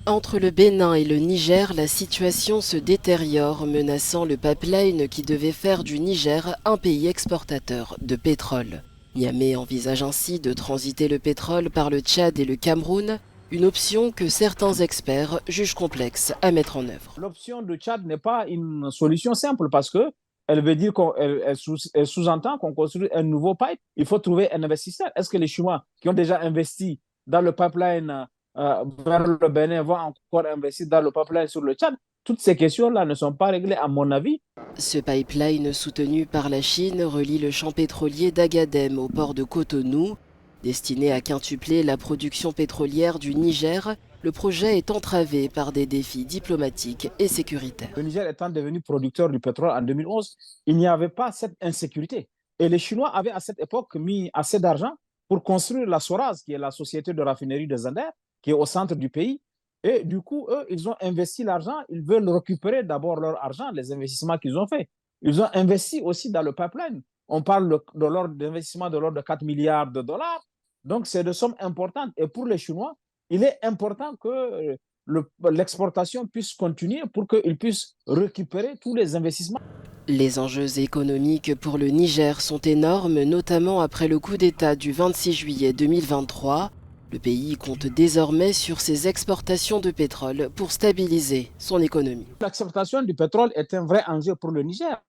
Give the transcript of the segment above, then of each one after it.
Entre le Bénin et le Niger, la situation se détériore, menaçant le pipeline qui devait faire du Niger un pays exportateur de pétrole. Niamey envisage ainsi de transiter le pétrole par le Tchad et le Cameroun, une option que certains experts jugent complexe à mettre en œuvre. L'option de Tchad n'est pas une solution simple parce que elle veut dire qu'elle sous-entend qu'on construit un nouveau pipe. Il faut trouver un investisseur. Est-ce que les Chinois qui ont déjà investi dans le pipeline vers le Bénin vont encore investir dans le pipeline sur le Tchad? Toutes ces questions-là ne sont pas réglées, à mon avis. Ce pipeline soutenu par la Chine relie le champ pétrolier d'Agadem au port de Cotonou. Destiné à quintupler la production pétrolière du Niger, le projet est entravé par des défis diplomatiques et sécuritaires. Le Niger étant devenu producteur du pétrole en 2011, il n'y avait pas cette insécurité. Et les Chinois avaient à cette époque mis assez d'argent pour construire la Soraz, qui est la société de raffinerie de Zander, qui est au centre du pays. Et du coup, eux, ils ont investi l'argent. Ils veulent récupérer d'abord leur argent, les investissements qu'ils ont faits. Ils ont investi aussi dans le pipeline. On parle de l'ordre d'investissement de l'ordre de 4 milliards de dollars. Donc, c'est de sommes importantes. Et pour les Chinois, il est important que l'exportation puisse continuer pour qu'ils puissent récupérer tous les investissements. Les enjeux économiques pour le Niger sont énormes, notamment après le coup d'État du 26 juillet 2023. Le pays compte désormais sur ses exportations de pétrole pour stabiliser son économie. L'exportation du pétrole est un vrai enjeu pour le Niger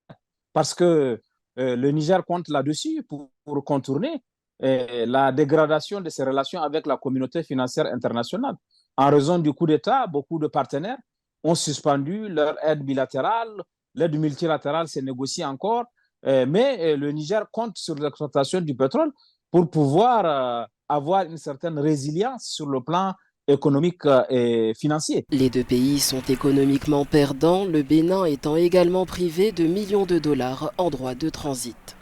parce que le Niger compte là-dessus pour contourner la dégradation de ses relations avec la communauté financière internationale. En raison du coup d'État, beaucoup de partenaires ont suspendu leur aide bilatérale, l'aide multilatérale s'est négociée encore, mais le Niger compte sur l'exploitation du pétrole pour pouvoir avoir une certaine résilience sur le plan économique et financier. Les deux pays sont économiquement perdants, le Bénin étant également privé de millions de dollars en droits de transit.